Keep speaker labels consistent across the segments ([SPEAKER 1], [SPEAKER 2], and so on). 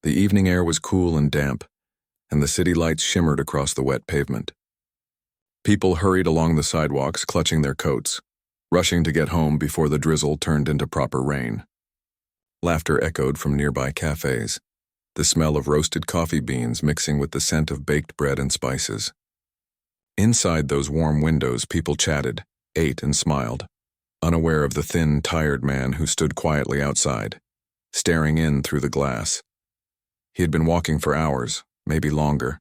[SPEAKER 1] The evening air was cool and damp, and the city lights shimmered across the wet pavement. People hurried along the sidewalks, clutching their coats, rushing to get home before the drizzle turned into proper rain. Laughter echoed from nearby cafes, the smell of roasted coffee beans mixing with the scent of baked bread and spices. Inside those warm windows, people chatted, ate, and smiled, unaware of the thin, tired man who stood quietly outside, staring in through the glass. He had been walking for hours, maybe longer.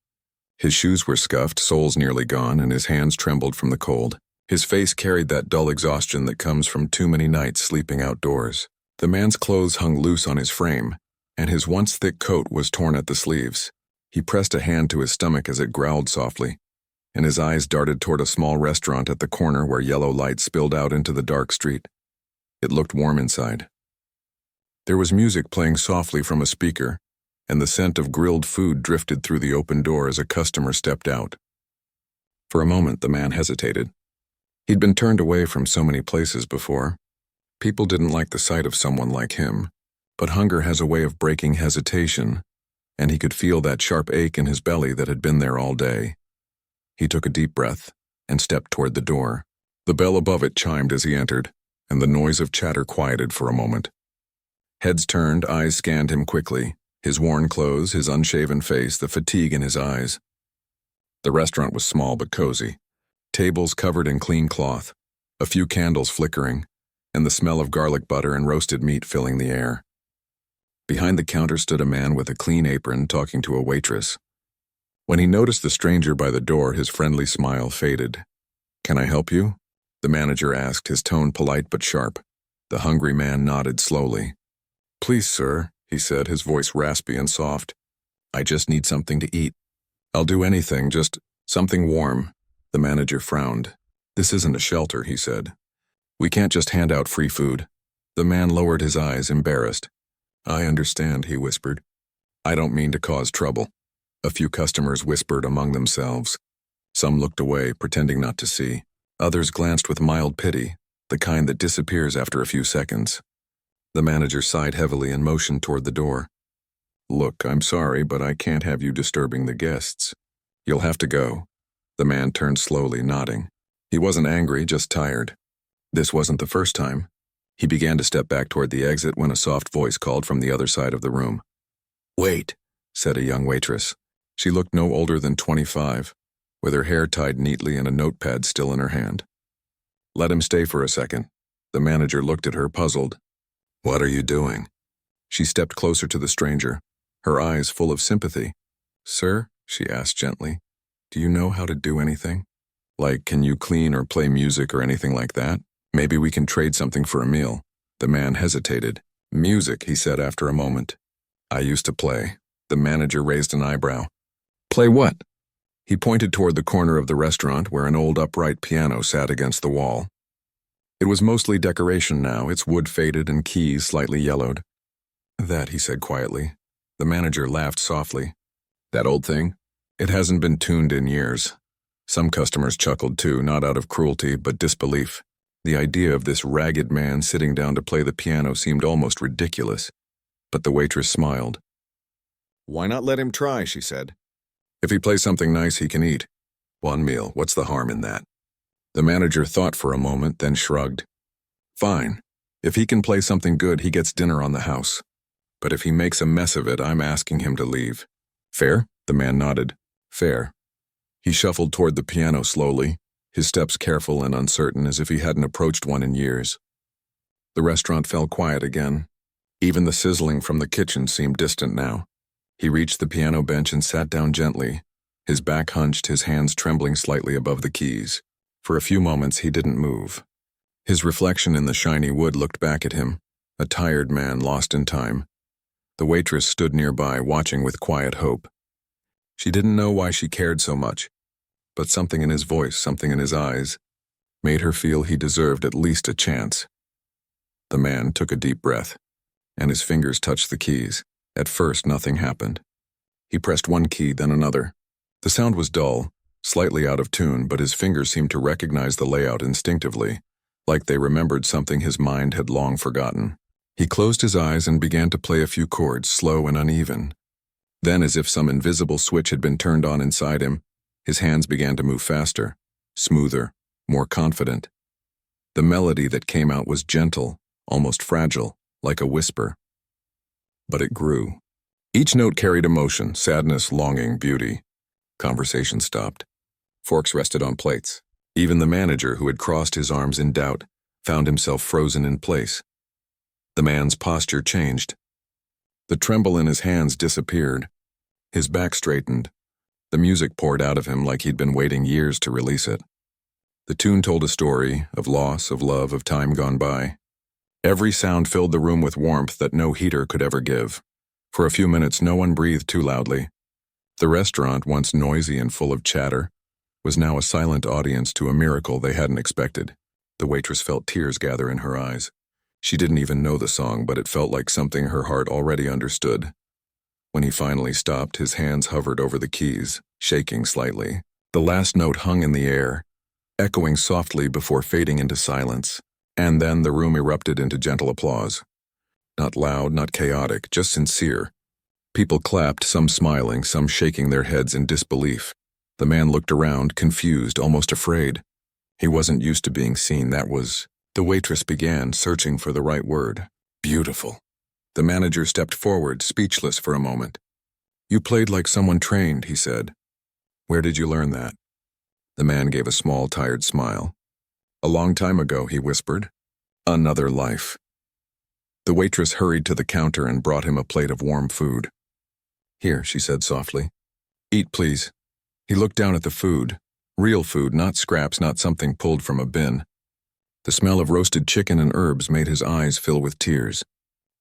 [SPEAKER 1] His shoes were scuffed, soles nearly gone, and his hands trembled from the cold. His face carried that dull exhaustion that comes from too many nights sleeping outdoors. The man's clothes hung loose on his frame, and his once thick coat was torn at the sleeves. He pressed a hand to his stomach as it growled softly, and his eyes darted toward a small restaurant at the corner where yellow light spilled out into the dark street. It looked warm inside. There was music playing softly from a speaker, and the scent of grilled food drifted through the open door as a customer stepped out. For a moment, the man hesitated. He'd been turned away from so many places before. People didn't like the sight of someone like him, but hunger has a way of breaking hesitation, and he could feel that sharp ache in his belly that had been there all day. He took a deep breath and stepped toward the door. The bell above it chimed as he entered, and the noise of chatter quieted for a moment. Heads turned, eyes scanned him quickly, his worn clothes, his unshaven face, the fatigue in his eyes. The restaurant was small but cozy. Tables covered in clean cloth, a few candles flickering, and the smell of garlic butter and roasted meat filling the air. Behind the counter stood a man with a clean apron talking to a waitress. When he noticed the stranger by the door, his friendly smile faded. "Can I help you?" the manager asked, his tone polite but sharp. The hungry man nodded slowly. "Please, sir," he said, his voice raspy and soft. "I just need something to eat." "I'll do anything, just something warm." The manager frowned. "This isn't a shelter," he said. "We can't just hand out free food." The man lowered his eyes, embarrassed. "I understand," he whispered. "I don't mean to cause trouble." A few customers whispered among themselves. Some looked away, pretending not to see. Others glanced with mild pity, the kind that disappears after a few seconds. The manager sighed heavily and motioned toward the door. "Look, I'm sorry, but I can't have you disturbing the guests. You'll have to go." The man turned slowly, nodding. He wasn't angry, just tired. This wasn't the first time. He began to step back toward the exit when a soft voice called from the other side of the room. "Wait," said a young waitress. She looked no older than 25, with her hair tied neatly and a notepad still in her hand. "Let him stay for a second." The manager looked at her, puzzled. "What are you doing?" She stepped closer to the stranger, her eyes full of sympathy. "Sir," she asked gently, "do you know how to do anything? Like, can you clean or play music or anything like that? Maybe we can trade something for a meal." The man hesitated. "Music," he said after a moment. "I used to play." The manager raised an eyebrow. "Play what?" He pointed toward the corner of the restaurant where an old upright piano sat against the wall. It was mostly decoration now, its wood faded and keys slightly yellowed. "That," he said quietly. The manager laughed softly. "That old thing? It hasn't been tuned in years." Some customers chuckled too, not out of cruelty, but disbelief. The idea of this ragged man sitting down to play the piano seemed almost ridiculous. But the waitress smiled. "Why not let him try?" she said. "If he plays something nice, he can eat. One meal, what's the harm in that?" The manager thought for a moment, then shrugged. "Fine. If he can play something good, he gets dinner on the house. But if he makes a mess of it, I'm asking him to leave. Fair?" The man nodded. "Fair." He shuffled toward the piano slowly, his steps careful and uncertain as if he hadn't approached one in years. The restaurant fell quiet again. Even the sizzling from the kitchen seemed distant now. He reached the piano bench and sat down gently, his back hunched, his hands trembling slightly above the keys. For a few moments he didn't move. His reflection in the shiny wood looked back at him, a tired man lost in time. The waitress stood nearby, watching with quiet hope. She didn't know why she cared so much, but something in his voice, something in his eyes, made her feel he deserved at least a chance. The man took a deep breath, and his fingers touched the keys. At first, nothing happened. He pressed one key, then another. The sound was dull, slightly out of tune, but his fingers seemed to recognize the layout instinctively, like they remembered something his mind had long forgotten. He closed his eyes and began to play a few chords, slow and uneven, Then, as if some invisible switch had been turned on inside him, his hands began to move faster, smoother, more confident. The melody that came out was gentle, almost fragile, like a whisper. But it grew. Each note carried emotion, sadness, longing, beauty. Conversation stopped. Forks rested on plates. Even the manager, who had crossed his arms in doubt, found himself frozen in place. The man's posture changed. The tremble in his hands disappeared. His back straightened. The music poured out of him like he'd been waiting years to release it. The tune told a story of loss, of love, of time gone by. Every sound filled the room with warmth that no heater could ever give. For a few minutes, no one breathed too loudly. The restaurant, once noisy and full of chatter, was now a silent audience to a miracle they hadn't expected. The waitress felt tears gather in her eyes. She didn't even know the song, but it felt like something her heart already understood. When he finally stopped, his hands hovered over the keys, shaking slightly. The last note hung in the air, echoing softly before fading into silence. And then the room erupted into gentle applause. Not loud, not chaotic, just sincere. People clapped, some smiling, some shaking their heads in disbelief. The man looked around, confused, almost afraid. He wasn't used to being seen, that was... The waitress began, searching for the right word. Beautiful. The manager stepped forward, speechless for a moment. You played like someone trained, he said. Where did you learn that? The man gave a small, tired smile. A long time ago, he whispered. Another life. The waitress hurried to the counter and brought him a plate of warm food. Here, she said softly. Eat, please. He looked down at the food. Real food, not scraps, not something pulled from a bin. The smell of roasted chicken and herbs made his eyes fill with tears.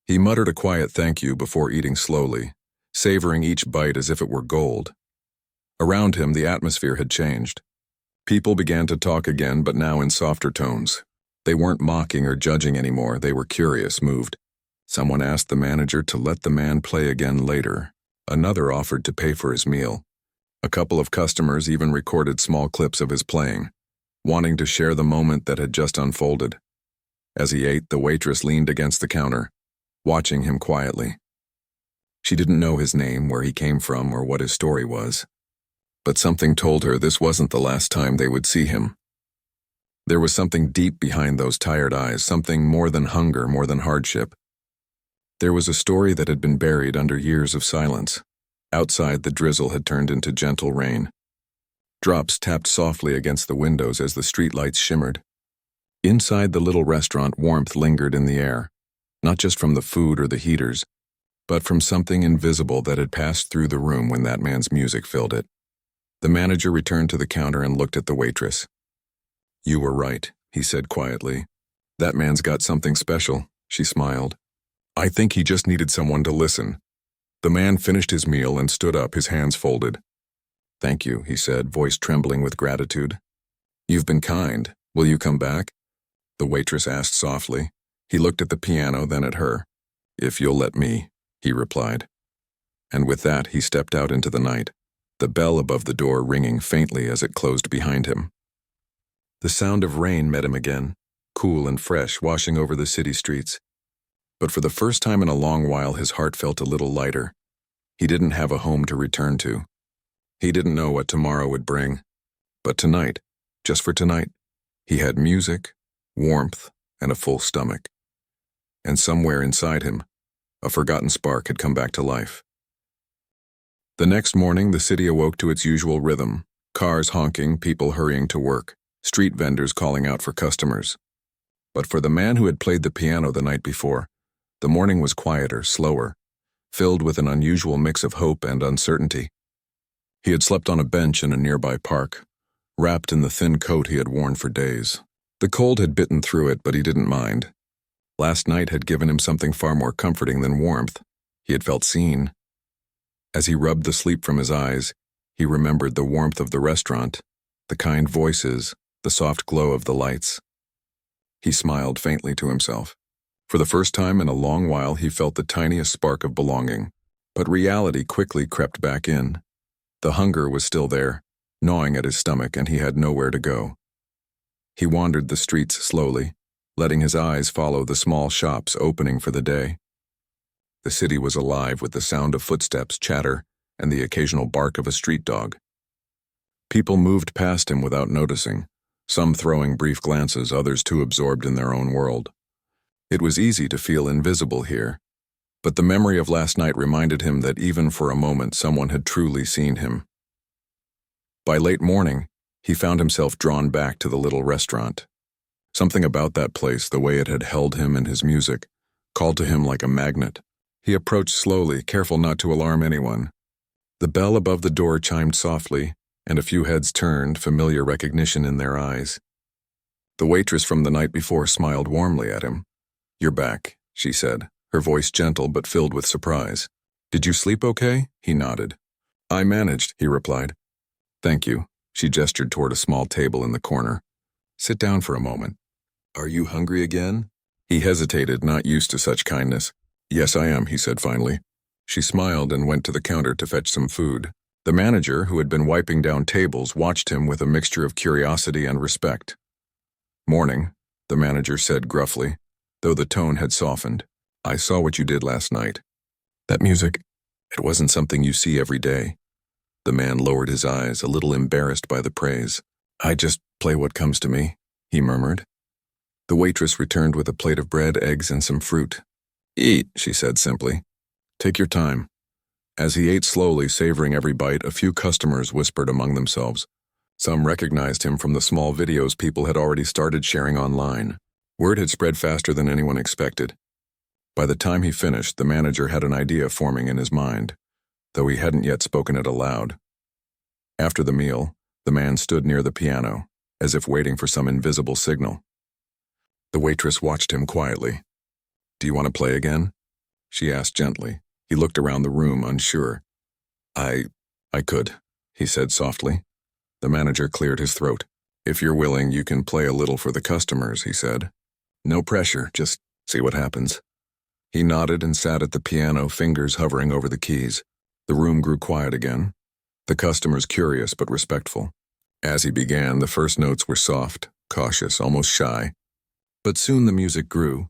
[SPEAKER 1] He muttered a quiet thank you before eating slowly, savoring each bite as if it were gold. Around him, the atmosphere had changed. People began to talk again, but now in softer tones. They weren't mocking or judging anymore, they were curious, moved. Someone asked the manager to let the man play again later. Another offered to pay for his meal. A couple of customers even recorded small clips of his playing, wanting to share the moment that had just unfolded. As he ate, the waitress leaned against the counter, watching him quietly. She didn't know his name, where he came from, or what his story was. But something told her this wasn't the last time they would see him. There was something deep behind those tired eyes, something more than hunger, more than hardship. There was a story that had been buried under years of silence. Outside, the drizzle had turned into gentle rain. Drops tapped softly against the windows as the streetlights shimmered. Inside the little restaurant, warmth lingered in the air, not just from the food or the heaters, but from something invisible that had passed through the room when that man's music filled it. The manager returned to the counter and looked at the waitress. You were right, he said quietly. That man's got something special, she smiled. I think he just needed someone to listen. The man finished his meal and stood up, his hands folded. Thank you, he said, voice trembling with gratitude. You've been kind. Will you come back? The waitress asked softly. He looked at the piano, then at her. If you'll let me, he replied. And with that, he stepped out into the night, the bell above the door ringing faintly as it closed behind him. The sound of rain met him again, cool and fresh, washing over the city streets. But for the first time in a long while, his heart felt a little lighter. He didn't have a home to return to. He didn't know what tomorrow would bring. But tonight, just for tonight, he had music, warmth, and a full stomach. And somewhere inside him, a forgotten spark had come back to life. The next morning, the city awoke to its usual rhythm, cars honking, people hurrying to work, street vendors calling out for customers. But for the man who had played the piano the night before, the morning was quieter, slower, filled with an unusual mix of hope and uncertainty. He had slept on a bench in a nearby park, wrapped in the thin coat he had worn for days. The cold had bitten through it, but he didn't mind. Last night had given him something far more comforting than warmth. He had felt seen. As he rubbed the sleep from his eyes, he remembered the warmth of the restaurant, the kind voices, the soft glow of the lights. He smiled faintly to himself. For the first time in a long while, he felt the tiniest spark of belonging. But reality quickly crept back in. The hunger was still there, gnawing at his stomach, and he had nowhere to go. He wandered the streets slowly, letting his eyes follow the small shops opening for the day. The city was alive with the sound of footsteps, chatter, and the occasional bark of a street dog. People moved past him without noticing, some throwing brief glances, others too absorbed in their own world. It was easy to feel invisible here, but the memory of last night reminded him that even for a moment someone had truly seen him. By late morning, he found himself drawn back to the little restaurant. Something about that place, the way it had held him and his music, called to him like a magnet. He approached slowly, careful not to alarm anyone. The bell above the door chimed softly, and a few heads turned, familiar recognition in their eyes. The waitress from the night before smiled warmly at him. "You're back," she said, her voice gentle but filled with surprise. "Did you sleep okay?" He nodded. "I managed," he replied. "Thank you." She gestured toward a small table in the corner. "Sit down for a moment." "Are you hungry again?" He hesitated, not used to such kindness. "Yes, I am," he said finally. She smiled and went to the counter to fetch some food. The manager, who had been wiping down tables, watched him with a mixture of curiosity and respect. "Morning," the manager said gruffly, though the tone had softened. "I saw what you did last night. That music, it wasn't something you see every day." The man lowered his eyes, a little embarrassed by the praise. "I just play what comes to me," he murmured. The waitress returned with a plate of bread, eggs, and some fruit. "Eat," she said simply. "Take your time." As he ate slowly, savoring every bite, a few customers whispered among themselves. Some recognized him from the small videos people had already started sharing online. Word had spread faster than anyone expected. By the time he finished, the manager had an idea forming in his mind, though he hadn't yet spoken it aloud. After the meal, the man stood near the piano, as if waiting for some invisible signal. The waitress watched him quietly. "Do you want to play again?" she asked gently. He looked around the room, unsure. I could," he said softly. The manager cleared his throat. "If you're willing, you can play a little for the customers," he said. "No pressure, just see what happens." He nodded and sat at the piano, fingers hovering over the keys. The room grew quiet again, the customers curious but respectful. As he began, the first notes were soft, cautious, almost shy. But soon the music grew,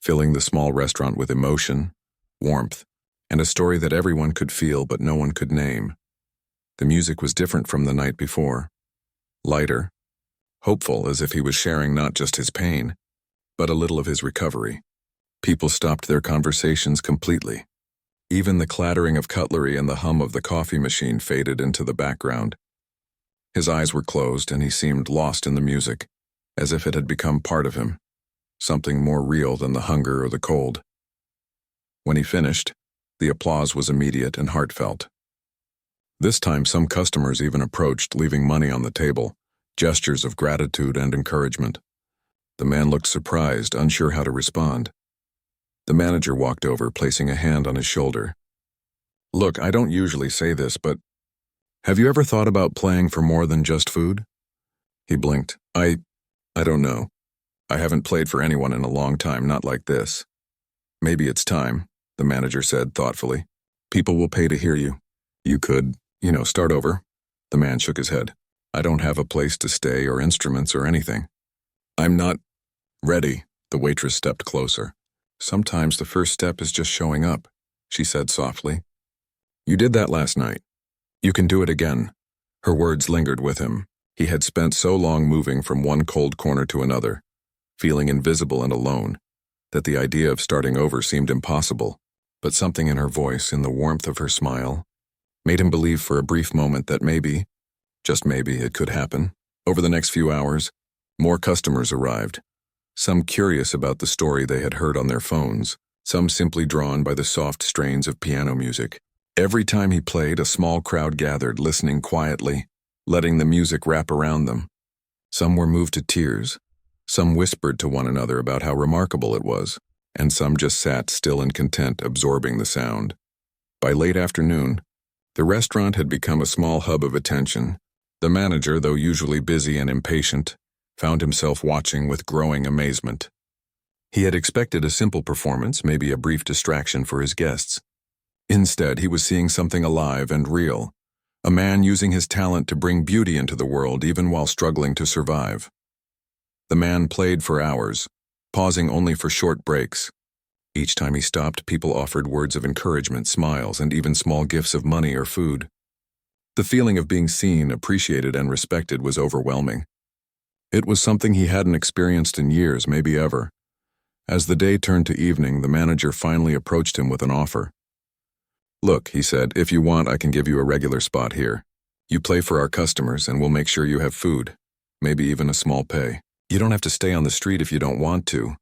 [SPEAKER 1] filling the small restaurant with emotion, warmth, and a story that everyone could feel but no one could name. The music was different from the night before. Lighter, hopeful, as if he was sharing not just his pain, but a little of his recovery. People stopped their conversations completely. Even the clattering of cutlery and the hum of the coffee machine faded into the background. His eyes were closed and he seemed lost in the music, as if it had become part of him, something more real than the hunger or the cold. When he finished, the applause was immediate and heartfelt. This time some customers even approached, leaving money on the table, gestures of gratitude and encouragement. The man looked surprised, unsure how to respond. The manager walked over, placing a hand on his shoulder. "Look, I don't usually say this, but have you ever thought about playing for more than just food?" He blinked. I don't know. I haven't played for anyone in a long time, not like this." "Maybe it's time," the manager said thoughtfully. "People will pay to hear you. You could, start over." The man shook his head. "I don't have a place to stay or instruments or anything." "I'm not ready." The waitress stepped closer. "Sometimes the first step is just showing up," she said softly. "You did that last night. You can do it again." Her words lingered with him. He had spent so long moving from one cold corner to another, feeling invisible and alone, that the idea of starting over seemed impossible. But something in her voice, in the warmth of her smile, made him believe for a brief moment that maybe, just maybe, it could happen. Over the next few hours, more customers arrived, some curious about the story they had heard on their phones, some simply drawn by the soft strains of piano music. Every time he played, a small crowd gathered, listening quietly, letting the music wrap around them. Some were moved to tears, some whispered to one another about how remarkable it was, and some just sat still and content, absorbing the sound. By late afternoon, the restaurant had become a small hub of attention. The manager, though usually busy and impatient, found himself watching with growing amazement. He had expected a simple performance, maybe a brief distraction for his guests. Instead, he was seeing something alive and real, a man using his talent to bring beauty into the world even while struggling to survive. The man played for hours, pausing only for short breaks. Each time he stopped, people offered words of encouragement, smiles, and even small gifts of money or food. The feeling of being seen, appreciated, and respected was overwhelming. It was something he hadn't experienced in years, maybe ever. As the day turned to evening, the manager finally approached him with an offer. "Look," he said, "if you want, I can give you a regular spot here. You play for our customers, and we'll make sure you have food, maybe even a small pay. You don't have to stay on the street if you don't want to."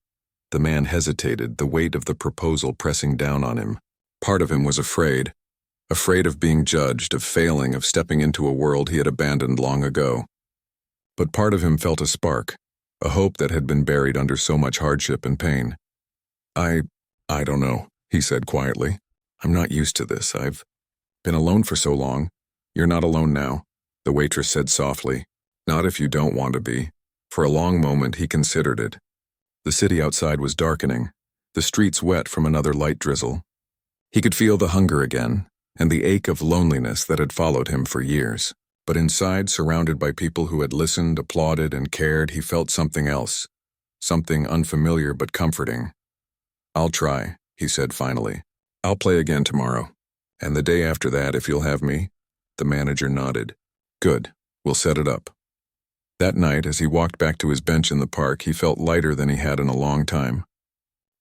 [SPEAKER 1] The man hesitated, the weight of the proposal pressing down on him. Part of him was afraid of being judged, of failing, of stepping into a world he had abandoned long ago. But part of him felt a spark, a hope that had been buried under so much hardship and pain. I don't know," he said quietly. "I'm not used to this. I've been alone for so long." "You're not alone now," the waitress said softly. "Not if you don't want to be." For a long moment he considered it. The city outside was darkening, the streets wet from another light drizzle. He could feel the hunger again, and the ache of loneliness that had followed him for years. But inside, surrounded by people who had listened, applauded, and cared, he felt something else, something unfamiliar but comforting. "I'll try," he said finally. "I'll play again tomorrow. And the day after that, if you'll have me." The manager nodded. "Good, we'll set it up." That night, as he walked back to his bench in the park, he felt lighter than he had in a long time.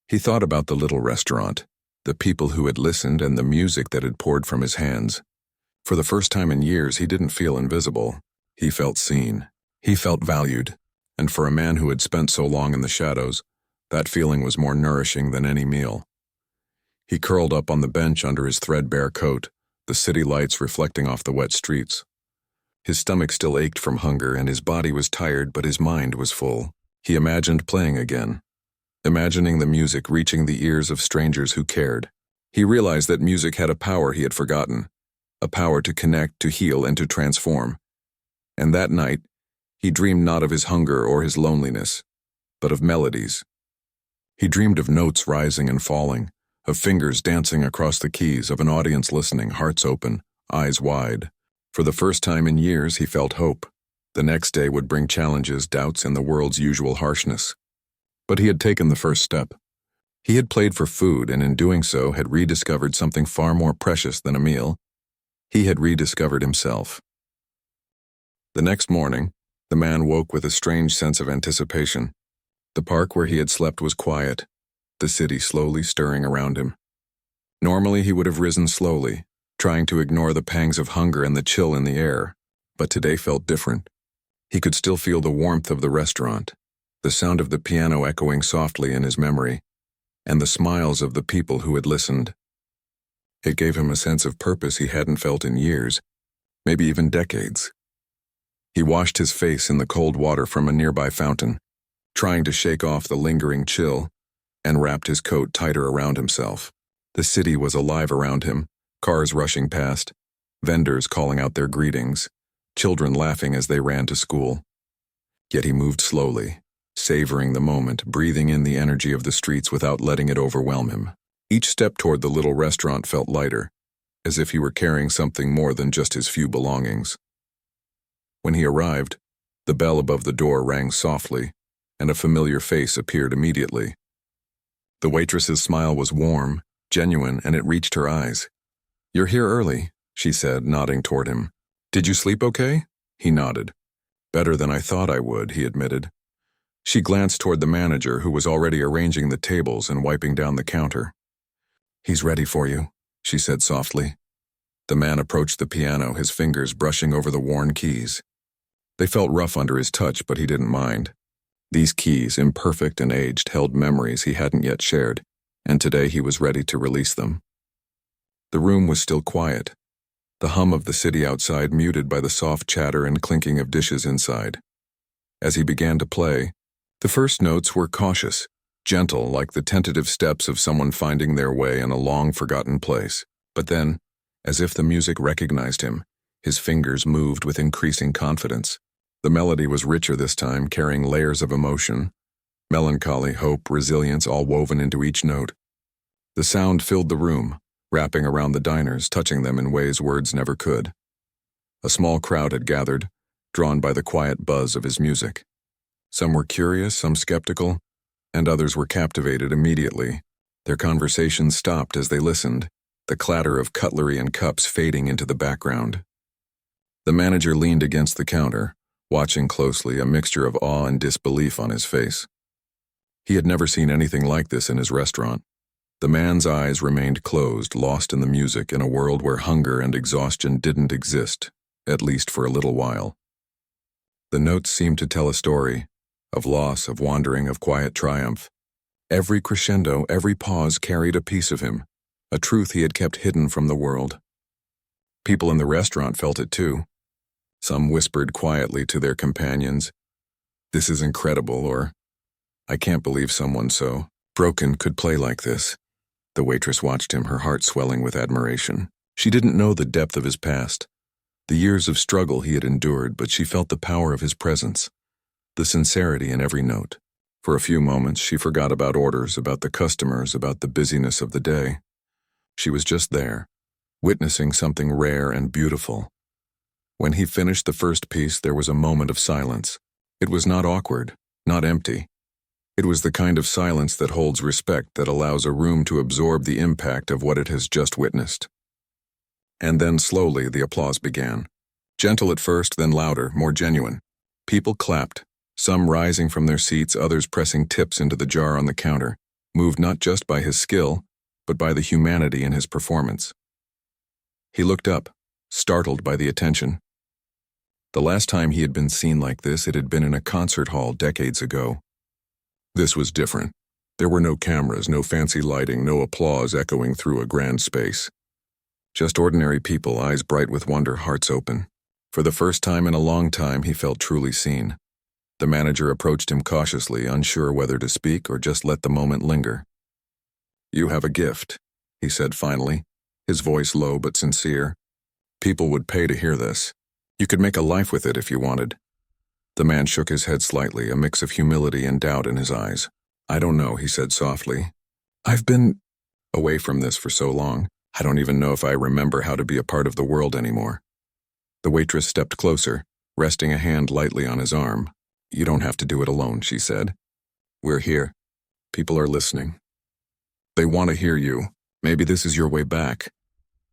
[SPEAKER 1] He thought about the little restaurant, the people who had listened, and the music that had poured from his hands. For the first time in years, he didn't feel invisible. He felt seen. He felt valued. And for a man who had spent so long in the shadows, that feeling was more nourishing than any meal. He curled up on the bench under his threadbare coat, the city lights reflecting off the wet streets. His stomach still ached from hunger, and his body was tired, but his mind was full. He imagined playing again, imagining the music reaching the ears of strangers who cared. He realized that music had a power he had forgotten, a power to connect, to heal, and to transform. And that night, he dreamed not of his hunger or his loneliness, but of melodies. He dreamed of notes rising and falling, of fingers dancing across the keys, of an audience listening, hearts open, eyes wide. For the first time in years, he felt hope. The next day would bring challenges, doubts, and the world's usual harshness. But he had taken the first step. He had played for food, and in doing so had rediscovered something far more precious than a meal. He had rediscovered himself. The next morning, the man woke with a strange sense of anticipation. The park where he had slept was quiet, the city slowly stirring around him. Normally he would have risen slowly, trying to ignore the pangs of hunger and the chill in the air, but today felt different. He could still feel the warmth of the restaurant, the sound of the piano echoing softly in his memory, and the smiles of the people who had listened. It gave him a sense of purpose he hadn't felt in years, maybe even decades. He washed his face in the cold water from a nearby fountain, trying to shake off the lingering chill, and wrapped his coat tighter around himself. The city was alive around him, cars rushing past, vendors calling out their greetings, children laughing as they ran to school. Yet he moved slowly, savoring the moment, breathing in the energy of the streets without letting it overwhelm him. Each step toward the little restaurant felt lighter, as if he were carrying something more than just his few belongings. When he arrived, the bell above the door rang softly, and a familiar face appeared immediately. The waitress's smile was warm, genuine, and it reached her eyes. "You're here early," she said, nodding toward him. "Did you sleep okay?" He nodded. "Better than I thought I would," he admitted. She glanced toward the manager, who was already arranging the tables and wiping down the counter. "He's ready for you," she said softly. The man approached the piano, his fingers brushing over the worn keys. They felt rough under his touch, but he didn't mind. These keys, imperfect and aged, held memories he hadn't yet shared, and today he was ready to release them. The room was still quiet, the hum of the city outside muted by the soft chatter and clinking of dishes inside. As he began to play, the first notes were cautious, gentle, like the tentative steps of someone finding their way in a long-forgotten place. But then, as if the music recognized him, his fingers moved with increasing confidence. The melody was richer this time, carrying layers of emotion, melancholy, hope, resilience, all woven into each note. The sound filled the room, wrapping around the diners, touching them in ways words never could. A small crowd had gathered, drawn by the quiet buzz of his music. Some were curious, some skeptical, and others were captivated immediately. Their conversations stopped as they listened, the clatter of cutlery and cups fading into the background. The manager leaned against the counter, watching closely, a mixture of awe and disbelief on his face. He had never seen anything like this in his restaurant. The man's eyes remained closed, lost in the music, in a world where hunger and exhaustion didn't exist, at least for a little while. The notes seemed to tell a story, of loss, of wandering, of quiet triumph. Every crescendo, every pause carried a piece of him, a truth he had kept hidden from the world. People in the restaurant felt it too. Some whispered quietly to their companions, "This is incredible," or, "I can't believe someone so broken could play like this." The waitress watched him, her heart swelling with admiration. She didn't know the depth of his past, the years of struggle he had endured, but she felt the power of his presence, the sincerity in every note. For a few moments, she forgot about orders, about the customers, about the busyness of the day. She was just there, witnessing something rare and beautiful. When he finished the first piece, there was a moment of silence. It was not awkward, not empty. It was the kind of silence that holds respect, that allows a room to absorb the impact of what it has just witnessed. And then slowly the applause began. Gentle at first, then louder, more genuine. People clapped, some rising from their seats, others pressing tips into the jar on the counter, moved not just by his skill, but by the humanity in his performance. He looked up, startled by the attention. The last time he had been seen like this, it had been in a concert hall decades ago. This was different. There were no cameras, no fancy lighting, no applause echoing through a grand space. Just ordinary people, eyes bright with wonder, hearts open. For the first time in a long time, he felt truly seen. The manager approached him cautiously, unsure whether to speak or just let the moment linger. "You have a gift," he said finally, his voice low but sincere. "People would pay to hear this. You could make a life with it if you wanted." The man shook his head slightly, a mix of humility and doubt in his eyes. "I don't know," he said softly. "I've been away from this for so long. I don't even know if I remember how to be a part of the world anymore." The waitress stepped closer, resting a hand lightly on his arm. "You don't have to do it alone," she said. "We're here. People are listening. They want to hear you. Maybe this is your way back."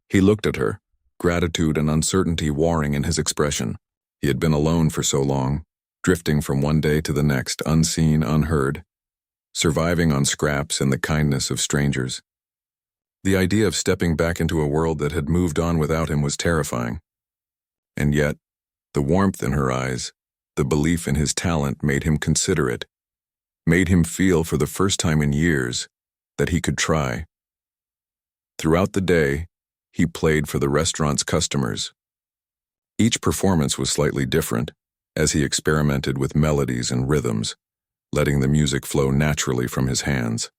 [SPEAKER 1] He looked at her, gratitude and uncertainty warring in his expression. He had been alone for so long, drifting from one day to the next, unseen, unheard, surviving on scraps and the kindness of strangers. The idea of stepping back into a world that had moved on without him was terrifying. And yet, the warmth in her eyes, the belief in his talent made him consider it, made him feel for the first time in years that he could try. Throughout the day, he played for the restaurant's customers. Each performance was slightly different, as he experimented with melodies and rhythms, letting the music flow naturally from his hands.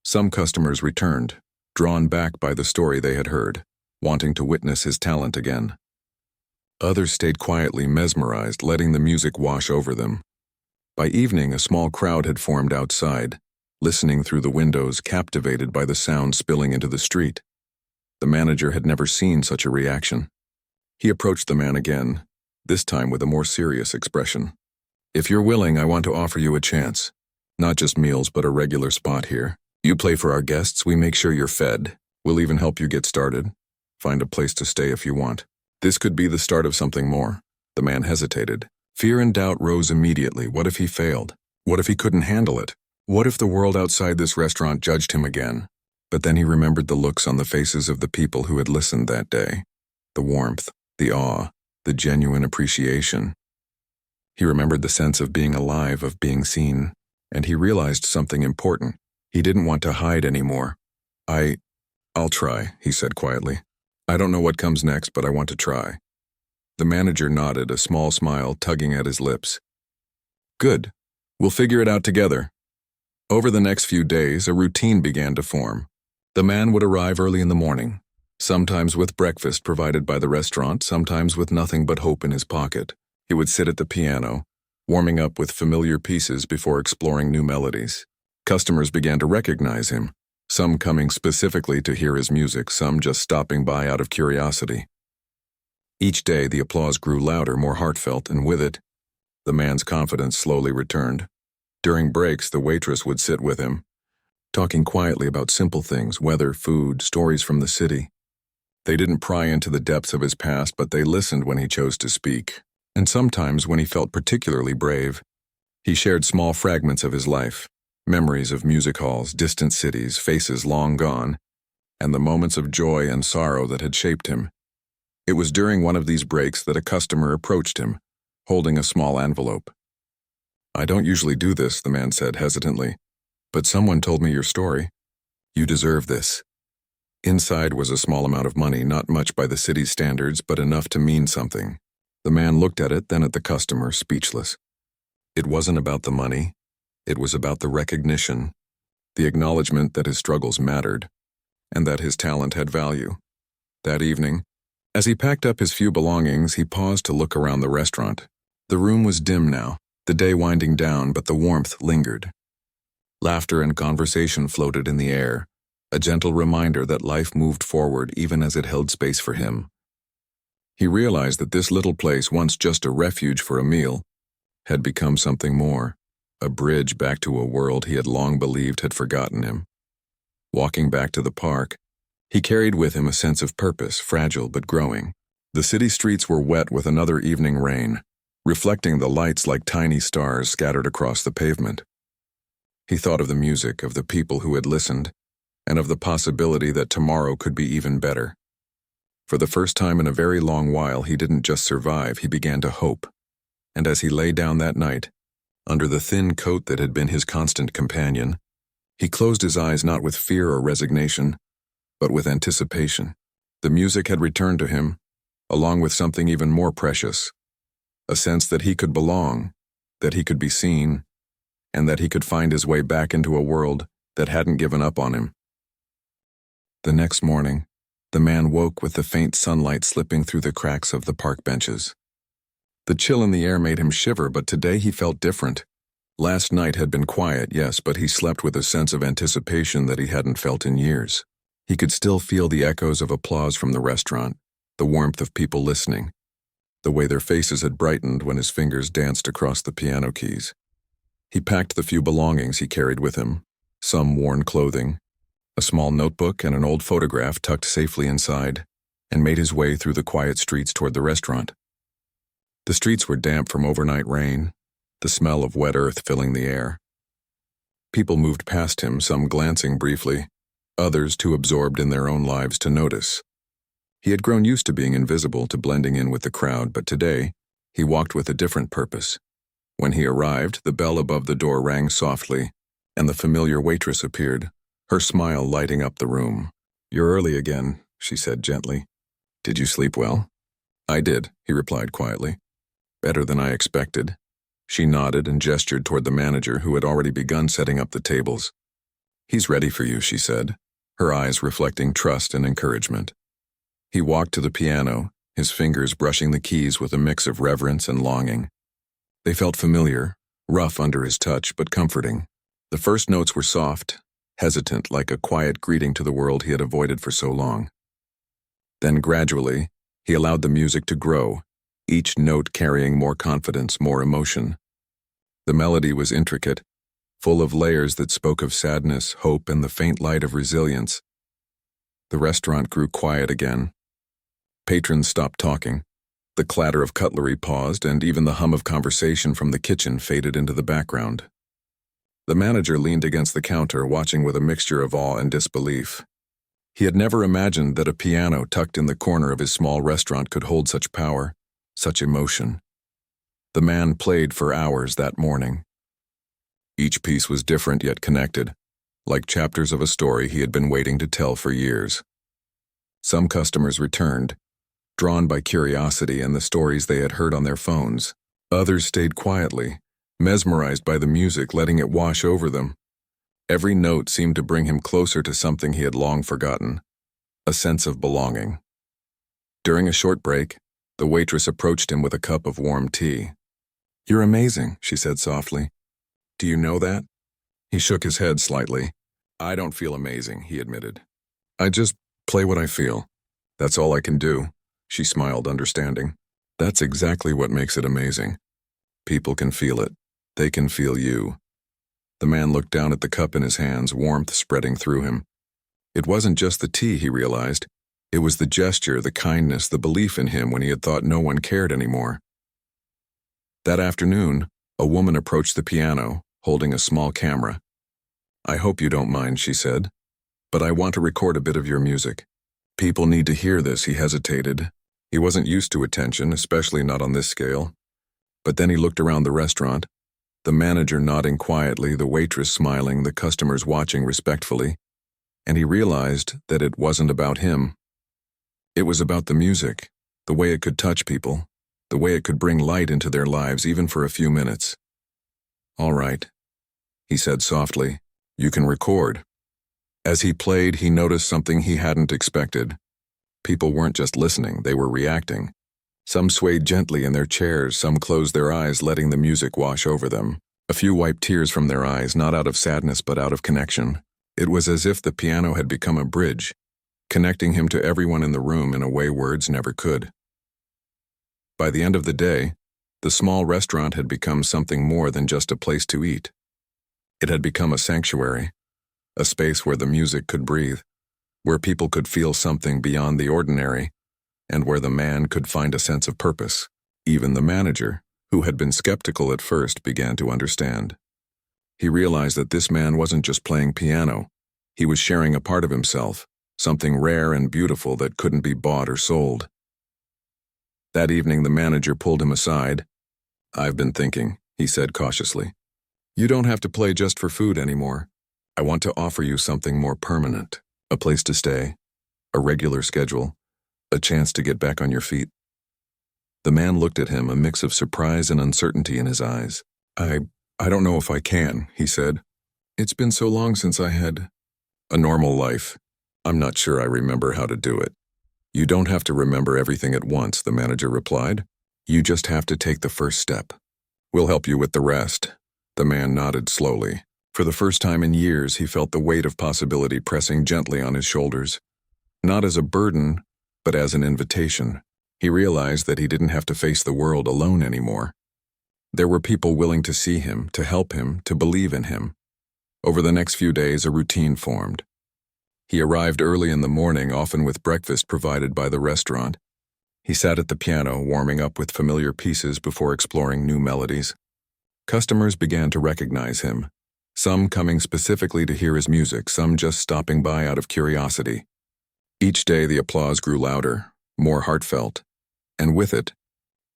[SPEAKER 1] Some customers returned, drawn back by the story they had heard, wanting to witness his talent again. Others stayed quietly mesmerized, letting the music wash over them. By evening, a small crowd had formed outside, listening through the windows, captivated by the sound spilling into the street. The manager had never seen such a reaction. He approached the man again, this time with a more serious expression. "If you're willing, I want to offer you a chance. Not just meals, but a regular spot here. You play for our guests, we make sure you're fed. We'll even help you get started. Find a place to stay if you want. This could be the start of something more." The man hesitated. Fear and doubt rose immediately. What if he failed? What if he couldn't handle it? What if the world outside this restaurant judged him again? But then he remembered the looks on the faces of the people who had listened that day. The warmth, the awe, the genuine appreciation. He remembered the sense of being alive, of being seen, and he realized something important. He didn't want to hide anymore. I'll try," he said quietly. "I don't know what comes next, but I want to try." The manager nodded, a small smile tugging at his lips. "Good. We'll figure it out together." Over the next few days, a routine began to form. The man would arrive early in the morning, sometimes with breakfast provided by the restaurant, sometimes with nothing but hope in his pocket. He would sit at the piano, warming up with familiar pieces before exploring new melodies. Customers began to recognize him, some coming specifically to hear his music, some just stopping by out of curiosity. Each day, the applause grew louder, more heartfelt, and with it, the man's confidence slowly returned. During breaks, the waitress would sit with him, talking quietly about simple things, weather, food, stories from the city. They didn't pry into the depths of his past, but they listened when he chose to speak. And sometimes, when he felt particularly brave, he shared small fragments of his life, memories of music halls, distant cities, faces long gone, and the moments of joy and sorrow that had shaped him. It was during one of these breaks that a customer approached him, holding a small envelope. "I don't usually do this," the man said hesitantly, "but someone told me your story. You deserve this." Inside was a small amount of money, not much by the city's standards, but enough to mean something. The man looked at it, then at the customer, speechless. It wasn't about the money. It was about the recognition, the acknowledgement that his struggles mattered, and that his talent had value. That evening, as he packed up his few belongings, he paused to look around the restaurant. The room was dim now, the day winding down, but the warmth lingered. Laughter and conversation floated in the air, a gentle reminder that life moved forward even as it held space for him. He realized that this little place, once just a refuge for a meal, had become something more, a bridge back to a world he had long believed had forgotten him. Walking back to the park, he carried with him a sense of purpose, fragile but growing. The city streets were wet with another evening rain, reflecting the lights like tiny stars scattered across the pavement. He thought of the music, of the people who had listened, and of the possibility that tomorrow could be even better. For the first time in a very long while, he didn't just survive, he began to hope. And as he lay down that night, under the thin coat that had been his constant companion, he closed his eyes not with fear or resignation, but with anticipation. The music had returned to him, along with something even more precious, a sense that he could belong, that he could be seen, and that he could find his way back into a world that hadn't given up on him. The next morning, the man woke with the faint sunlight slipping through the cracks of the park benches. The chill in the air made him shiver, but today he felt different. Last night had been quiet, yes, but he slept with a sense of anticipation that he hadn't felt in years. He could still feel the echoes of applause from the restaurant, the warmth of people listening, the way their faces had brightened when his fingers danced across the piano keys. He packed the few belongings he carried with him, some worn clothing, a small notebook and an old photograph tucked safely inside, and made his way through the quiet streets toward the restaurant. The streets were damp from overnight rain, the smell of wet earth filling the air. People moved past him, some glancing briefly, others too absorbed in their own lives to notice. He had grown used to being invisible, to blending in with the crowd, but today he walked with a different purpose. When he arrived, the bell above the door rang softly, and the familiar waitress appeared, her smile lighting up the room. "You're early again," she said gently. "Did you sleep well?" "I did," he replied quietly. "Better than I expected." She nodded and gestured toward the manager, who had already begun setting up the tables. "He's ready for you," she said, her eyes reflecting trust and encouragement. He walked to the piano, his fingers brushing the keys with a mix of reverence and longing. They felt familiar, rough under his touch, but comforting. The first notes were soft, hesitant, like a quiet greeting to the world he had avoided for so long. Then gradually, he allowed the music to grow, each note carrying more confidence, more emotion. The melody was intricate, full of layers that spoke of sadness, hope, and the faint light of resilience. The restaurant grew quiet again. Patrons stopped talking. The clatter of cutlery paused, and even the hum of conversation from the kitchen faded into the background. The manager leaned against the counter, watching with a mixture of awe and disbelief. He had never imagined that a piano tucked in the corner of his small restaurant could hold such power, such emotion. The man played for hours that morning. Each piece was different yet connected, like chapters of a story he had been waiting to tell for years. Some customers returned, drawn by curiosity and the stories they had heard on their phones. Others stayed quietly, mesmerized by the music, letting it wash over them. Every note seemed to bring him closer to something he had long forgotten, a sense of belonging. During a short break, the waitress approached him with a cup of warm tea. "You're amazing," she said softly. "Do you know that?" He shook his head slightly. "I don't feel amazing," he admitted. "I just play what I feel. That's all I can do." She smiled, understanding. "That's exactly what makes it amazing. People can feel it. They can feel you." The man looked down at the cup in his hands, warmth spreading through him. It wasn't just the tea, he realized. It was the gesture, the kindness, the belief in him when he had thought no one cared anymore. That afternoon, a woman approached the piano, holding a small camera. "I hope you don't mind," she said, "but I want to record a bit of your music. People need to hear this." He hesitated. He wasn't used to attention, especially not on this scale. But then he looked around the restaurant, the manager nodding quietly, the waitress smiling, the customers watching respectfully, and he realized that it wasn't about him. It was about the music, the way it could touch people, the way it could bring light into their lives even for a few minutes. "All right," he said softly, "you can record." As he played, he noticed something he hadn't expected. People weren't just listening, they were reacting. Some swayed gently in their chairs, some closed their eyes, letting the music wash over them. A few wiped tears from their eyes, not out of sadness but out of connection. It was as if the piano had become a bridge, connecting him to everyone in the room in a way words never could. By the end of the day, the small restaurant had become something more than just a place to eat. It had become a sanctuary, a space where the music could breathe, where people could feel something beyond the ordinary, and where the man could find a sense of purpose. Even the manager, who had been skeptical at first, began to understand. He realized that this man wasn't just playing piano, he was sharing a part of himself, something rare and beautiful that couldn't be bought or sold. That evening the manager pulled him aside. "I've been thinking," he said cautiously. "You don't have to play just for food anymore. I want to offer you something more permanent, a place to stay, a regular schedule, a chance to get back on your feet." The man looked at him, a mix of surprise and uncertainty in his eyes. I don't know if I can," he said. "It's been so long since I had a normal life. I'm not sure I remember how to do it." "You don't have to remember everything at once," the manager replied. "You just have to take the first step. We'll help you with the rest." The man nodded slowly. For the first time in years, he felt the weight of possibility pressing gently on his shoulders. Not as a burden, but as an invitation. He realized that he didn't have to face the world alone anymore. There were people willing to see him, to help him, to believe in him. Over the next few days, a routine formed. He arrived early in the morning, often with breakfast provided by the restaurant. He sat at the piano, warming up with familiar pieces before exploring new melodies. Customers began to recognize him, some coming specifically to hear his music, some just stopping by out of curiosity. Each day the applause grew louder, more heartfelt, and with it,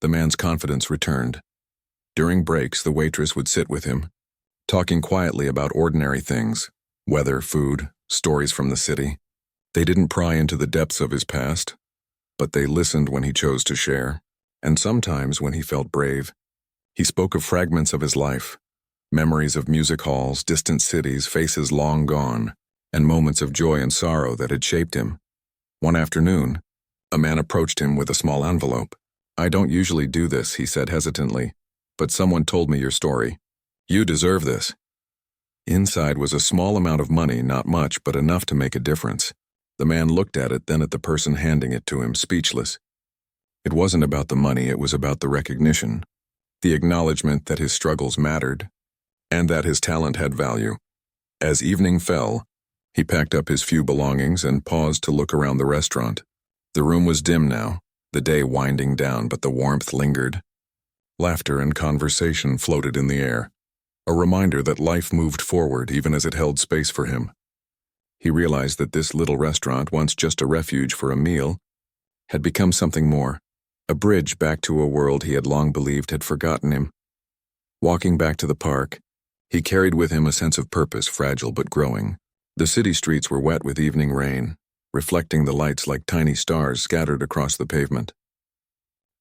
[SPEAKER 1] the man's confidence returned. During breaks, the waitress would sit with him, talking quietly about ordinary things, weather, food, stories from the city. They didn't pry into the depths of his past, but they listened when he chose to share, and sometimes when he felt brave. He spoke of fragments of his life, memories of music halls, distant cities, faces long gone, and moments of joy and sorrow that had shaped him. One afternoon, a man approached him with a small envelope. "I don't usually do this," he said hesitantly, "but someone told me your story. You deserve this." Inside was a small amount of money, not much, but enough to make a difference. The man looked at it, then at the person handing it to him, speechless. It wasn't about the money, it was about the recognition, the acknowledgement that his struggles mattered, and that his talent had value. As evening fell, he packed up his few belongings and paused to look around the restaurant. The room was dim now, the day winding down, but the warmth lingered. Laughter and conversation floated in the air, a reminder that life moved forward even as it held space for him. He realized that this little restaurant, once just a refuge for a meal, had become something more, a bridge back to a world he had long believed had forgotten him. Walking back to the park, he carried with him a sense of purpose, fragile but growing. The city streets were wet with evening rain, reflecting the lights like tiny stars scattered across the pavement.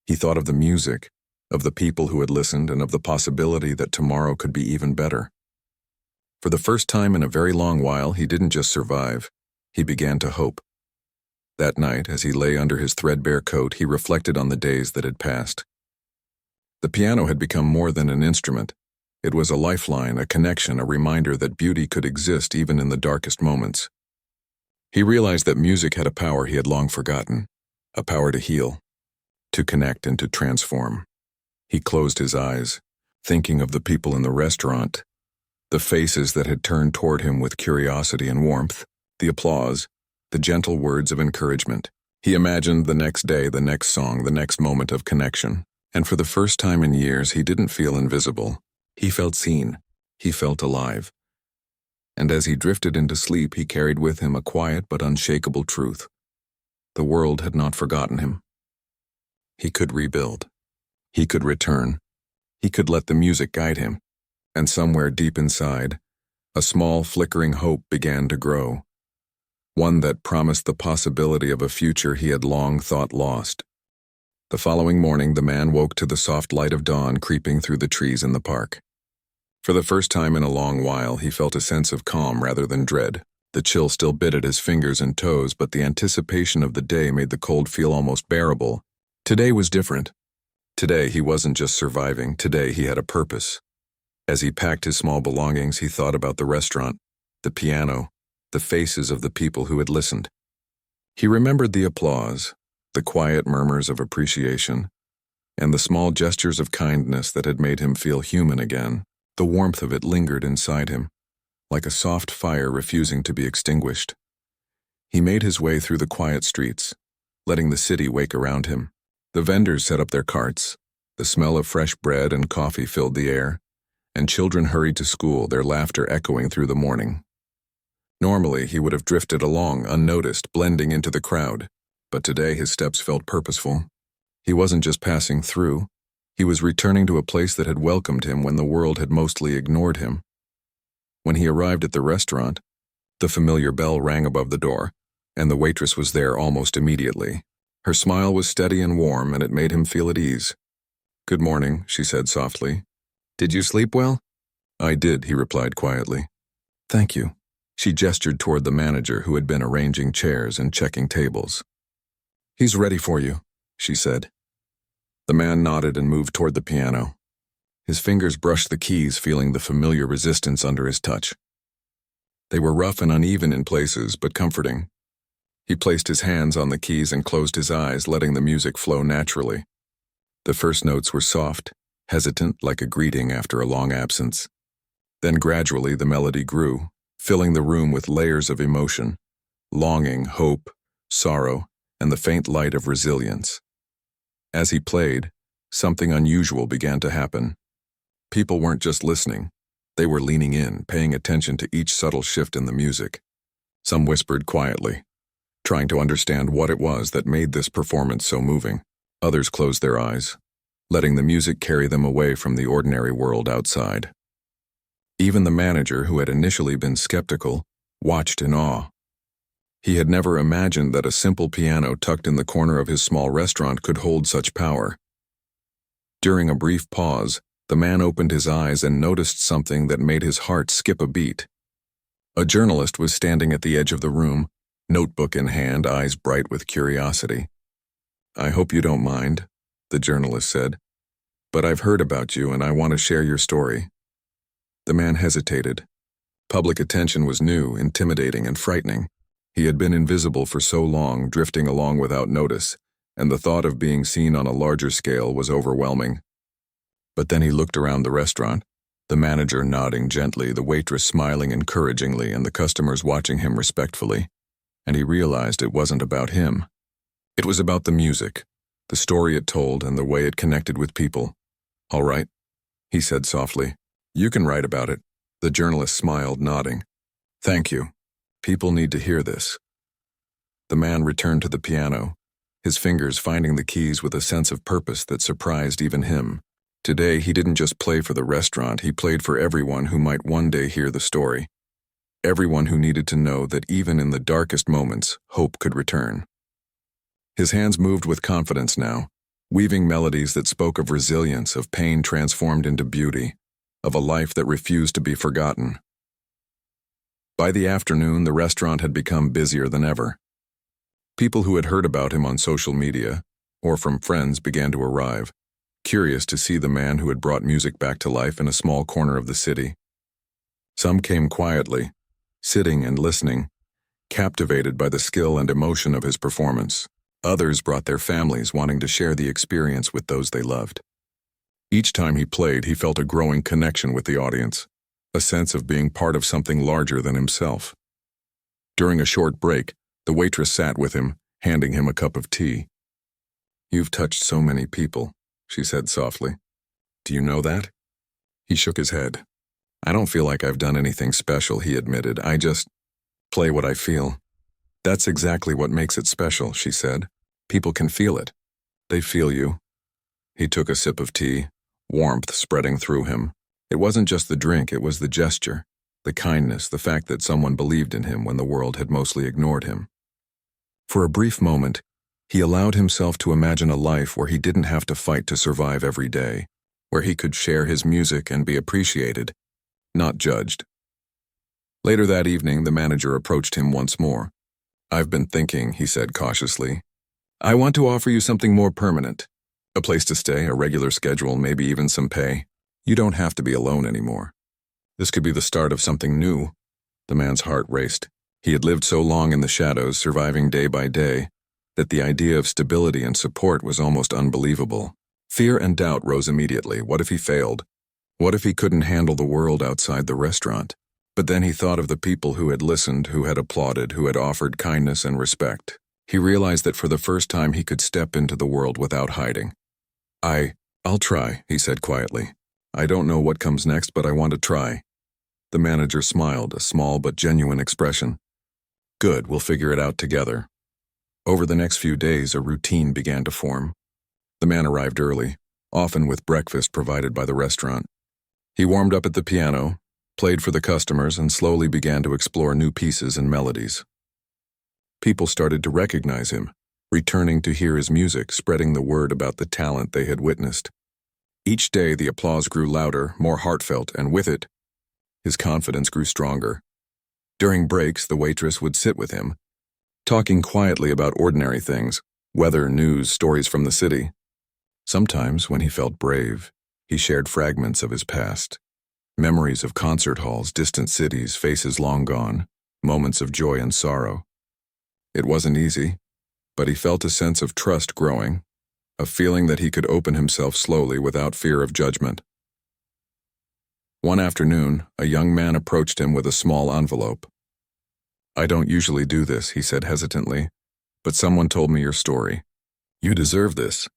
[SPEAKER 1] He thought of the music, of the people who had listened, and of the possibility that tomorrow could be even better. For the first time in a very long while, he didn't just survive, he began to hope. That night, as he lay under his threadbare coat, he reflected on the days that had passed. The piano had become more than an instrument. It was a lifeline, a connection, a reminder that beauty could exist even in the darkest moments. He realized that music had a power he had long forgotten, a power to heal, to connect and to transform. He closed his eyes, thinking of the people in the restaurant, The faces that had turned toward him with curiosity and warmth, the applause, the gentle words of encouragement. He imagined the next day, the next song, the next moment of connection. And for the first time in years, he didn't feel invisible. He felt seen. He felt alive. And as he drifted into sleep, he carried with him a quiet but unshakable truth. The world had not forgotten him. He could rebuild. He could return. He could let the music guide him. And somewhere deep inside, a small flickering hope began to grow. One that promised the possibility of a future he had long thought lost. The following morning, the man woke to the soft light of dawn creeping through the trees in the park. For the first time in a long while, he felt a sense of calm rather than dread. The chill still bit at his fingers and toes, but the anticipation of the day made the cold feel almost bearable. Today was different. Today he wasn't just surviving, today he had a purpose. As he packed his small belongings, he thought about the restaurant, the piano, the faces of the people who had listened. He remembered the applause, the quiet murmurs of appreciation, and the small gestures of kindness that had made him feel human again. The warmth of it lingered inside him, like a soft fire refusing to be extinguished. He made his way through the quiet streets, letting the city wake around him. The vendors set up their carts, the smell of fresh bread and coffee filled the air, and children hurried to school, their laughter echoing through the morning. Normally, he would have drifted along, unnoticed, blending into the crowd, but today his steps felt purposeful. He wasn't just passing through, he was returning to a place that had welcomed him when the world had mostly ignored him. When he arrived at the restaurant, the familiar bell rang above the door, and the waitress was there almost immediately. Her smile was steady and warm, and it made him feel at ease. "Good morning," she said softly. "Did you sleep well?" "I did," he replied quietly. "Thank you." She gestured toward the manager who had been arranging chairs and checking tables. "He's ready for you," she said. The man nodded and moved toward the piano. His fingers brushed the keys, feeling the familiar resistance under his touch. They were rough and uneven in places, but comforting. He placed his hands on the keys and closed his eyes, letting the music flow naturally. The first notes were soft, hesitant, like a greeting after a long absence. Then gradually the melody grew, filling the room with layers of emotion, longing, hope, sorrow, and the faint light of resilience. As he played, something unusual began to happen. People weren't just listening. They were leaning in, paying attention to each subtle shift in the music. Some whispered quietly, trying to understand what it was that made this performance so moving. Others closed their eyes, letting the music carry them away from the ordinary world outside. Even the manager, who had initially been skeptical, watched in awe. He had never imagined that a simple piano tucked in the corner of his small restaurant could hold such power. During a brief pause, the man opened his eyes and noticed something that made his heart skip a beat. A journalist was standing at the edge of the room, notebook in hand, eyes bright with curiosity. "I hope you don't mind," the journalist said, "but I've heard about you and I want to share your story." The man hesitated. Public attention was new, intimidating, and frightening. He had been invisible for so long, drifting along without notice, and the thought of being seen on a larger scale was overwhelming. But then he looked around the restaurant, the manager nodding gently, the waitress smiling encouragingly, and the customers watching him respectfully, and he realized it wasn't about him. It was about the music, the story it told, and the way it connected with people. "All right," he said softly. "You can write about it." The journalist smiled, nodding. "Thank you. People need to hear this." The man returned to the piano, his fingers finding the keys with a sense of purpose that surprised even him. Today, he didn't just play for the restaurant, he played for everyone who might one day hear the story. Everyone who needed to know that even in the darkest moments, hope could return. His hands moved with confidence now, weaving melodies that spoke of resilience, of pain transformed into beauty, of a life that refused to be forgotten. By the afternoon, the restaurant had become busier than ever. People who had heard about him on social media, or from friends, began to arrive, curious to see the man who had brought music back to life in a small corner of the city. Some came quietly, sitting and listening, captivated by the skill and emotion of his performance. Others brought their families, wanting to share the experience with those they loved. Each time he played, he felt a growing connection with the audience, a sense of being part of something larger than himself. During a short break, the waitress sat with him, handing him a cup of tea. "You've touched so many people," she said softly. "Do you know that?" He shook his head. "I don't feel like I've done anything special," he admitted. "I just play what I feel." "That's exactly what makes it special," she said. "People can feel it. They feel you." He took a sip of tea, warmth spreading through him. It wasn't just the drink, it was the gesture, the kindness, the fact that someone believed in him when the world had mostly ignored him. For a brief moment, he allowed himself to imagine a life where he didn't have to fight to survive every day, where he could share his music and be appreciated, not judged. Later that evening, the manager approached him once more. "I've been thinking," he said cautiously. "I want to offer you something more permanent. A place to stay, a regular schedule, maybe even some pay. You don't have to be alone anymore. This could be the start of something new." The man's heart raced. He had lived so long in the shadows, surviving day by day, that the idea of stability and support was almost unbelievable. Fear and doubt rose immediately. What if he failed? What if he couldn't handle the world outside the restaurant? But then he thought of the people who had listened, who had applauded, who had offered kindness and respect. He realized that for the first time he could step into the world without hiding. I'll try," he said quietly. "I don't know what comes next, but I want to try." The manager smiled, a small but genuine expression. "Good, we'll figure it out together." Over the next few days, a routine began to form. The man arrived early, often with breakfast provided by the restaurant. He warmed up at the piano, played for the customers, and slowly began to explore new pieces and melodies. People started to recognize him, returning to hear his music, spreading the word about the talent they had witnessed. Each day, the applause grew louder, more heartfelt, and with it, his confidence grew stronger. During breaks, the waitress would sit with him, talking quietly about ordinary things, weather, news, stories from the city. Sometimes, when he felt brave, he shared fragments of his past, memories of concert halls, distant cities, faces long gone, moments of joy and sorrow. It wasn't easy, but he felt a sense of trust growing, a feeling that he could open himself slowly without fear of judgment. One afternoon, a young man approached him with a small envelope. "I don't usually do this," he said hesitantly, "but someone told me your story. You deserve this."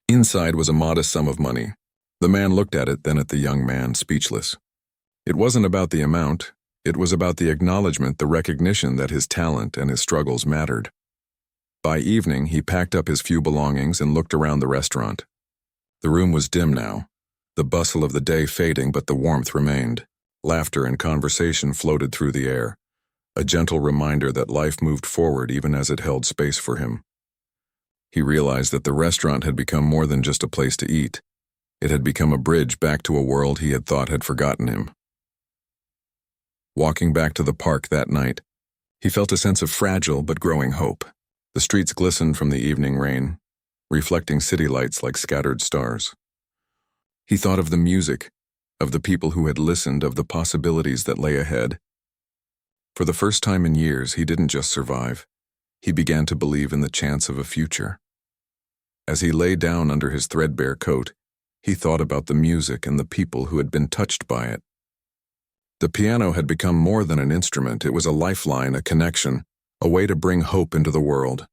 [SPEAKER 1] Inside was a modest sum of money. The man looked at it, then at the young man, speechless. It wasn't about the amount, it was about the acknowledgement, the recognition that his talent and his struggles mattered. By evening, he packed up his few belongings and looked around the restaurant. The room was dim now, the bustle of the day fading, but the warmth remained. Laughter and conversation floated through the air, a gentle reminder that life moved forward even as it held space for him. He realized that the restaurant had become more than just a place to eat. It had become a bridge back to a world he had thought had forgotten him. Walking back to the park that night, he felt a sense of fragile but growing hope. The streets glistened from the evening rain, reflecting city lights like scattered stars. He thought of the music, of the people who had listened, of the possibilities that lay ahead. For the first time in years, he didn't just survive. He began to believe in the chance of a future. As he lay down under his threadbare coat, he thought about the music and the people who had been touched by it. The piano had become more than an instrument. It was a lifeline, a connection, a way to bring hope into the world.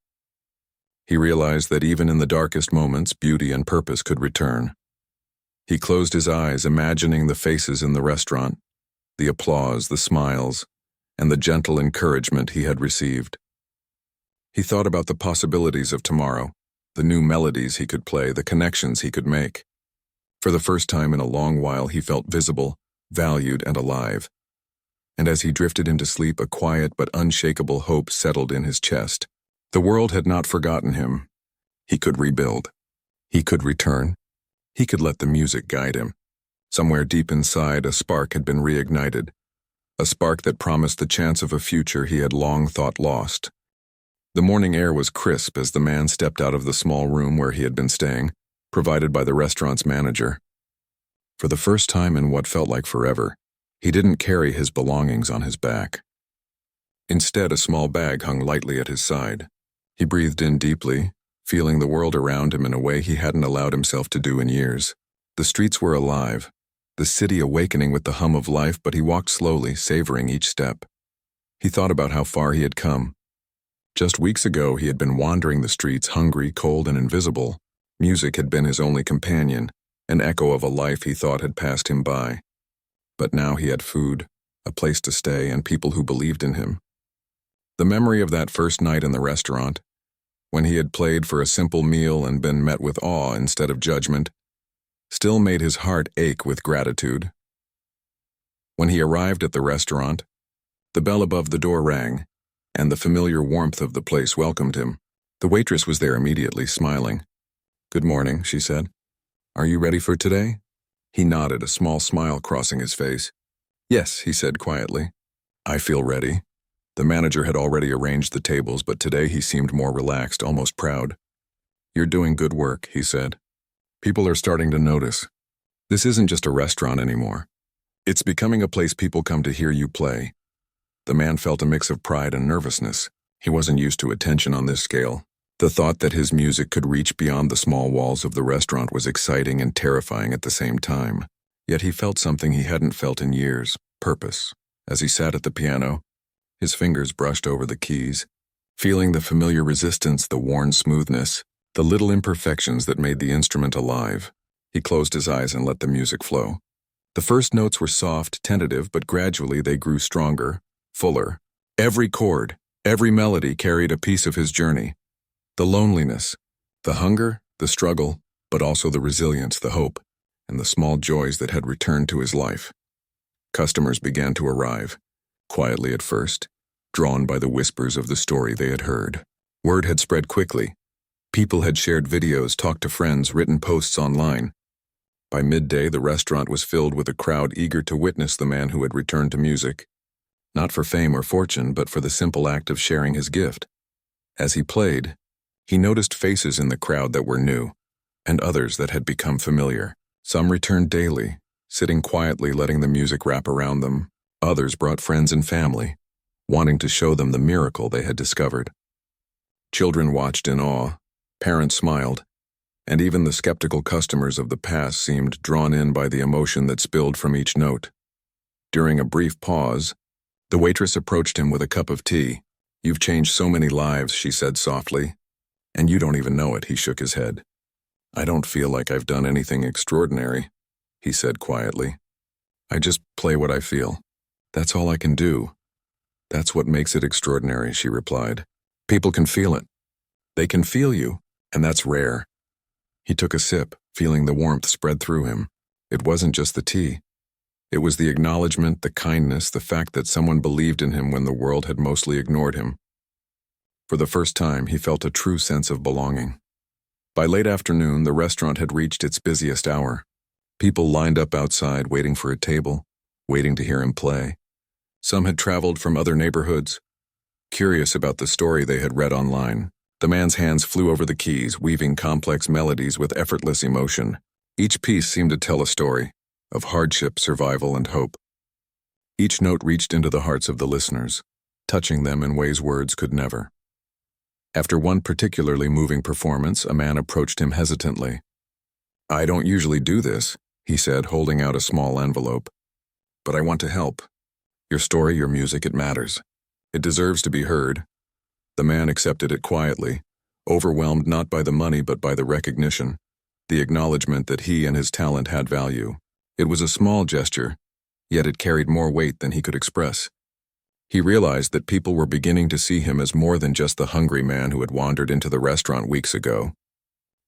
[SPEAKER 1] He realized that even in the darkest moments, beauty and purpose could return. He closed his eyes, imagining the faces in the restaurant, the applause, the smiles, and the gentle encouragement he had received. He thought about the possibilities of tomorrow, the new melodies he could play, the connections he could make. For the first time in a long while, he felt visible, valued, and alive. And as he drifted into sleep, a quiet but unshakable hope settled in his chest. The world had not forgotten him. He could rebuild. He could return. He could let the music guide him. Somewhere deep inside, a spark had been reignited, a spark that promised the chance of a future he had long thought lost. The morning air was crisp as the man stepped out of the small room where he had been staying, provided by the restaurant's manager. For the first time in what felt like forever, he didn't carry his belongings on his back. Instead, a small bag hung lightly at his side. He breathed in deeply, feeling the world around him in a way he hadn't allowed himself to do in years. The streets were alive, the city awakening with the hum of life, but he walked slowly, savoring each step. He thought about how far he had come. Just weeks ago, he had been wandering the streets, hungry, cold, and invisible. Music had been his only companion, an echo of a life he thought had passed him by. But now he had food, a place to stay, and people who believed in him. The memory of that first night in the restaurant, when he had played for a simple meal and been met with awe instead of judgment, still made his heart ache with gratitude. When he arrived at the restaurant, the bell above the door rang, and the familiar warmth of the place welcomed him. The waitress was there immediately, smiling. "Good morning," she said. "Are you ready for today?" He nodded, a small smile crossing his face. "Yes," he said quietly. "I feel ready." The manager had already arranged the tables, but today he seemed more relaxed, almost proud. "You're doing good work," he said. "People are starting to notice. This isn't just a restaurant anymore. It's becoming a place people come to hear you play." The man felt a mix of pride and nervousness. He wasn't used to attention on this scale. The thought that his music could reach beyond the small walls of the restaurant was exciting and terrifying at the same time. Yet he felt something he hadn't felt in years, purpose. As he sat at the piano, his fingers brushed over the keys, feeling the familiar resistance, the worn smoothness, the little imperfections that made the instrument alive. He closed his eyes and let the music flow. The first notes were soft, tentative, but gradually they grew stronger, fuller. Every chord, every melody carried a piece of his journey. The loneliness, the hunger, the struggle, but also the resilience, the hope, and the small joys that had returned to his life. Customers began to arrive, quietly at first, drawn by the whispers of the story they had heard. Word had spread quickly. People had shared videos, talked to friends, written posts online. By midday, the restaurant was filled with a crowd eager to witness the man who had returned to music. Not for fame or fortune, but for the simple act of sharing his gift. As he played, he noticed faces in the crowd that were new, and others that had become familiar. Some returned daily, sitting quietly letting the music wrap around them. Others brought friends and family, wanting to show them the miracle they had discovered. Children watched in awe, parents smiled, and even the skeptical customers of the past seemed drawn in by the emotion that spilled from each note. During a brief pause, the waitress approached him with a cup of tea. "You've changed so many lives," she said softly. "And you don't even know it," he shook his head. "I don't feel like I've done anything extraordinary," he said quietly. "I just play what I feel. That's all I can do." "That's what makes it extraordinary," she replied. "People can feel it. They can feel you, and that's rare." He took a sip, feeling the warmth spread through him. It wasn't just the tea. It was the acknowledgement, the kindness, the fact that someone believed in him when the world had mostly ignored him. For the first time, he felt a true sense of belonging. By late afternoon, the restaurant had reached its busiest hour. People lined up outside, waiting for a table, waiting to hear him play. Some had traveled from other neighborhoods, curious about the story they had read online. The man's hands flew over the keys, weaving complex melodies with effortless emotion. Each piece seemed to tell a story of hardship, survival, and hope. Each note reached into the hearts of the listeners, touching them in ways words could never. After one particularly moving performance, a man approached him hesitantly. "I don't usually do this," he said, holding out a small envelope. "But I want to help. Your story, your music, it matters. It deserves to be heard." The man accepted it quietly, overwhelmed not by the money but by the recognition, the acknowledgement that he and his talent had value. It was a small gesture, yet it carried more weight than he could express. He realized that people were beginning to see him as more than just the hungry man who had wandered into the restaurant weeks ago.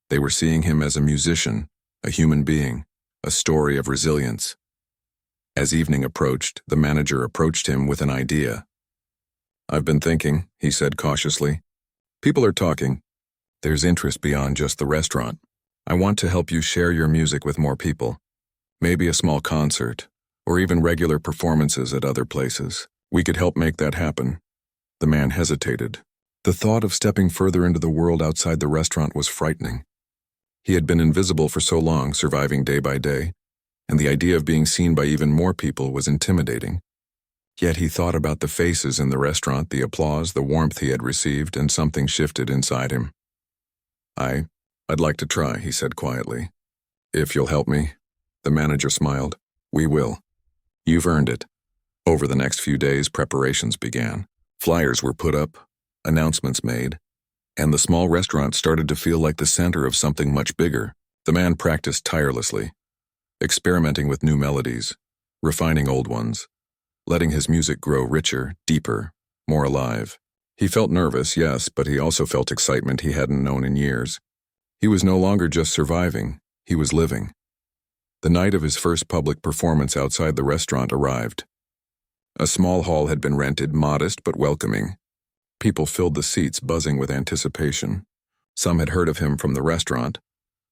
[SPEAKER 1] They were seeing him as a musician, a human being, a story of resilience. As evening approached, the manager approached him with an idea. "I've been thinking," he said cautiously. "People are talking. There's interest beyond just the restaurant. I want to help you share your music with more people. Maybe a small concert, or even regular performances at other places. We could help make that happen." The man hesitated. The thought of stepping further into the world outside the restaurant was frightening. He had been invisible for so long, surviving day by day, and the idea of being seen by even more people was intimidating. Yet he thought about the faces in the restaurant, the applause, the warmth he had received, and something shifted inside him. I'd like to try," he said quietly. "If you'll help me." The manager smiled. We will. You've earned it. Over the next few days, preparations began. Flyers were put up, announcements made, and the small restaurant started to feel like the center of something much bigger. The man practiced tirelessly, experimenting with new melodies, refining old ones, letting his music grow richer, deeper, more alive. He felt nervous, yes, but he also felt excitement he hadn't known in years. He was no longer just surviving, he was living. The night of his first public performance outside the restaurant arrived. A small hall had been rented, modest but welcoming. People filled the seats, buzzing with anticipation. Some had heard of him from the restaurant,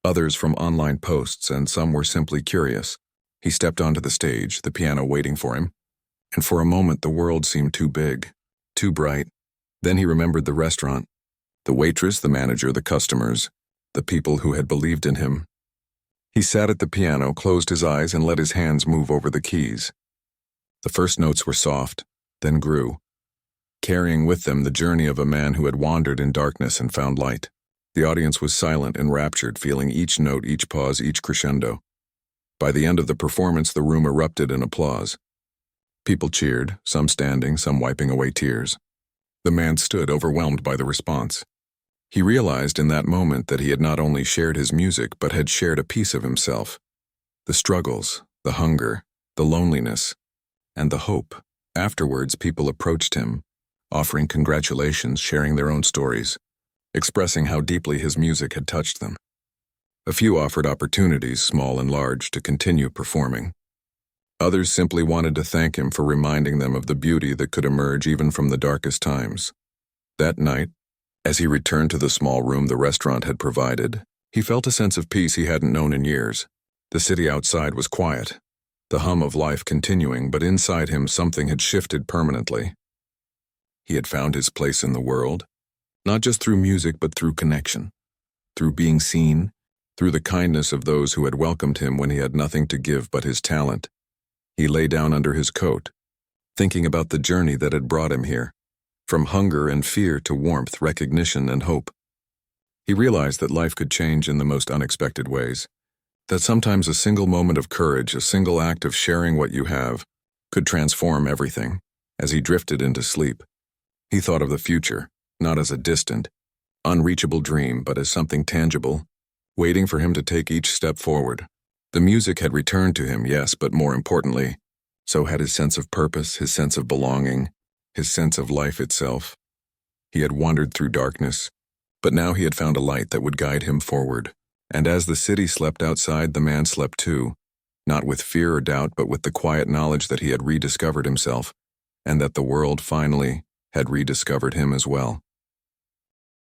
[SPEAKER 1] others from online posts, and some were simply curious. He stepped onto the stage, the piano waiting for him, and for a moment the world seemed too big, too bright. Then he remembered the restaurant, the waitress, the manager, the customers, the people who had believed in him. He sat at the piano, closed his eyes, and let his hands move over the keys. The first notes were soft, then grew, carrying with them the journey of a man who had wandered in darkness and found light. The audience was silent, enraptured, feeling each note, each pause, each crescendo. By the end of the performance, the room erupted in applause. People cheered, some standing, some wiping away tears. The man stood, overwhelmed by the response. He realized in that moment that he had not only shared his music, but had shared a piece of himself. The struggles, the hunger, the loneliness, and the hope. Afterwards, people approached him, offering congratulations, sharing their own stories, expressing how deeply his music had touched them. A few offered opportunities, small and large, to continue performing. Others simply wanted to thank him for reminding them of the beauty that could emerge even from the darkest times. That night, as he returned to the small room the restaurant had provided, he felt a sense of peace he hadn't known in years. The city outside was quiet, the hum of life continuing, but inside him something had shifted permanently. He had found his place in the world, not just through music but through connection, through being seen, through the kindness of those who had welcomed him when he had nothing to give but his talent. He lay down under his coat, thinking about the journey that had brought him here. From hunger and fear to warmth, recognition, and hope. He realized that life could change in the most unexpected ways, that sometimes a single moment of courage, a single act of sharing what you have, could transform everything. As he drifted into sleep, he thought of the future, not as a distant, unreachable dream, but as something tangible, waiting for him to take each step forward. The music had returned to him, yes, but more importantly, so had his sense of purpose, his sense of belonging, his sense of life itself. He had wandered through darkness, but now he had found a light that would guide him forward. And as the city slept outside, the man slept too, not with fear or doubt, but with the quiet knowledge that he had rediscovered himself, and that the world finally had rediscovered him as well.